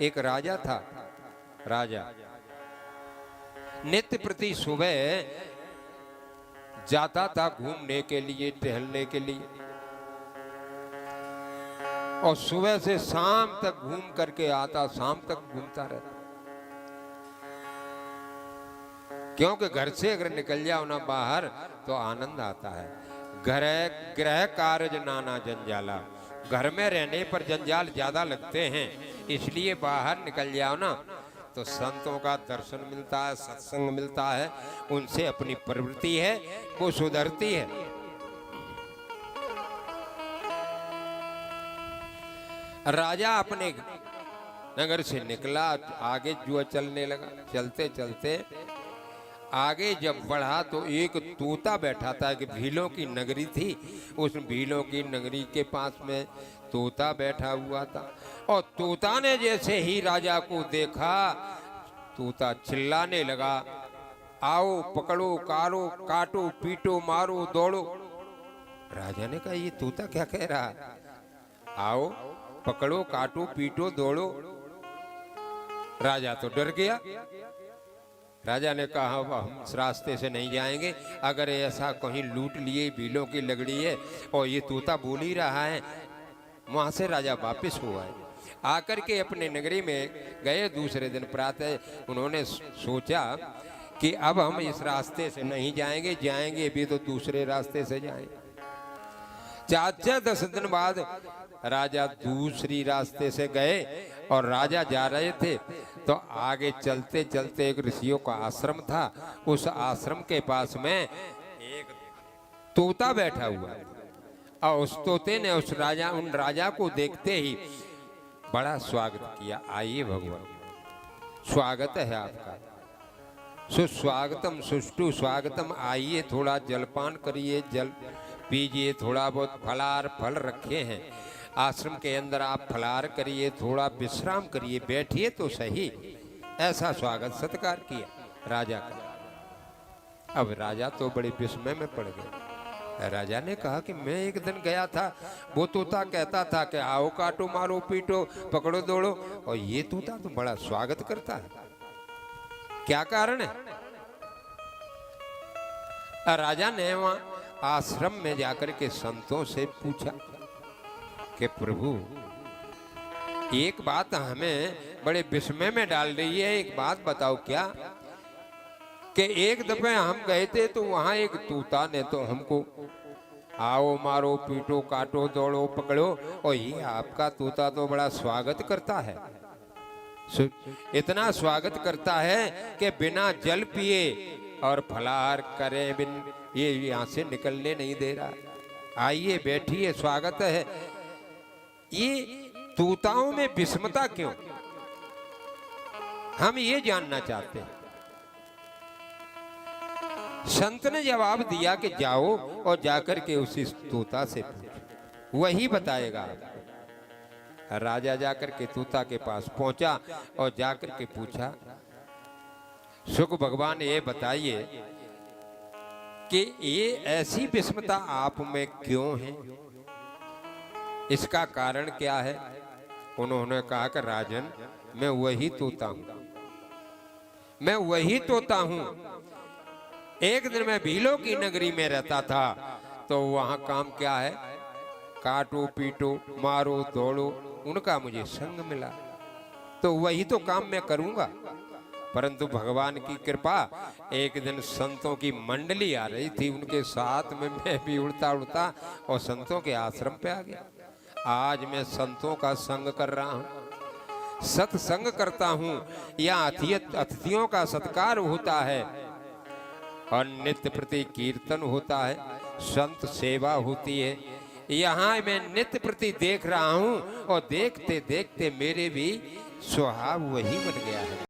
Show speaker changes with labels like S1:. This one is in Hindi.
S1: एक राजा था। राजा नित्य प्रति सुबह जाता था घूमने के लिए, टहलने के लिए, और सुबह से शाम तक घूम करके आता, शाम तक घूमता रहता। क्योंकि घर से अगर निकल जाओ ना बाहर तो आनंद आता है। गृह कार्य नाना जंजाला, घर में रहने पर जंजाल ज्यादा लगते हैं, इसलिए बाहर निकल जाओ ना तो संतों का दर्शन मिलता है, सत्संग मिलता है, उनसे अपनी प्रवृत्ति है वो सुधरती है। राजा अपने नगर से निकला, आगे जुआ चलने लगा। चलते चलते आगे जब बढ़ा तो एक तोता बैठा था, कि भीलों की नगरी थी, उस भीलों की नगरी के पास में तोता बैठा हुआ था। और तोता ने जैसे ही राजा को देखा, तोता चिल्लाने लगा, आओ पकड़ो, कारो, काटो, पीटो, मारो, दौड़ो। राजा ने कहा ये तोता क्या कह रहा है? आओ पकड़ो, काटो, पीटो, दौड़ो। राजा तो डर गया। राजा ने कहा हम इस रास्ते से नहीं जाएंगे, अगर ऐसा कहीं लूट लिए, भीलों की लगड़ी है और ये तोता बोल ही रहा है। वहां से राजा वापस हुआ है, आकर के अपने नगरी में गए। दूसरे दिन प्रातः उन्होंने सोचा कि अब हम इस रास्ते से नहीं जाएंगे, जाएंगे भी तो दूसरे रास्ते से जाएंगे। 4-10 दिन बाद राजा दूसरी रास्ते से गए और राजा जा रहे थे तो आगे चलते चलते एक ऋषियों का आश्रम था। उस आश्रम के पास में एक तोता बैठा हुआ था और उस तोते ने उन राजा को देखते ही बड़ा स्वागत किया। आइए भगवान, स्वागत है आपका, सुस्वागतम, सुष्टु स्वागतम। आइए थोड़ा जलपान करिए, जल पीजिए, थोड़ा बहुत फलाहार फल रखे हैं आश्रम के अंदर, आप फलाहार करिए, थोड़ा विश्राम करिए, बैठिए तो सही। ऐसा स्वागत सत्कार किया राजा का। अब राजा तो बड़े विस्मय में पड़ गए। राजा ने कहा कि मैं एक दिन गया था, वो तोता कहता था कि आओ काटो, मारो, पीटो, पकड़ो, दौड़ो, और ये तोता तो बड़ा स्वागत करता है, क्या कारण है? राजा ने वहां आश्रम में जाकर के संतों से पूछा कि प्रभु एक बात हमें बड़े विस्मय में डाल रही है, एक बात बताओ क्या? कि एक दफे हम गए थे तो वहां एक तोता ने तो हमको आओ, मारो, पीटो, काटो, दौड़ो, पकड़ो, और ये आपका तोता तो बड़ा स्वागत करता है। इतना स्वागत करता है कि बिना जल पिए और फलाहार करे बिन ये यहाँ से निकलने नहीं दे रहा। आइए बैठिए, स्वागत है। ये तोताओं में विषमता क्यों? हम ये जानना चाहते हैं। संत ने जवाब दिया कि जाओ और जाकर के उसी तोता से पूछो, वही बताएगा। राजा जाकर के तोता के पास पहुंचा और जाकर के पूछा, शुक भगवान ये बताइए कि ये ऐसी विषमता आप में क्यों है, इसका कारण क्या है? उन्होंने कहा कि राजन मैं वही तोता हूं, मैं वही तोता हूं। एक दिन मैं भीलों की नगरी में रहता था तो वहां काम क्या है, काटो, पीटो, मारो, दौड़ो, उनका मुझे संग मिला तो वही तो काम मैं करूंगा। परंतु भगवान की कृपा, एक दिन संतों की मंडली आ रही थी, उनके साथ में मैं भी उड़ता उड़ता और संतों के आश्रम पे आ गया। आज मैं संतों का संग कर रहा हूँ, सत्संग करता हूँ, यहाँ अतिथियों का सत्कार होता है और नित्य प्रति कीर्तन होता है, संत सेवा होती है। यहाँ मैं नित्य प्रति देख रहा हूँ और देखते देखते मेरे भी स्वभाव वही बन गया है।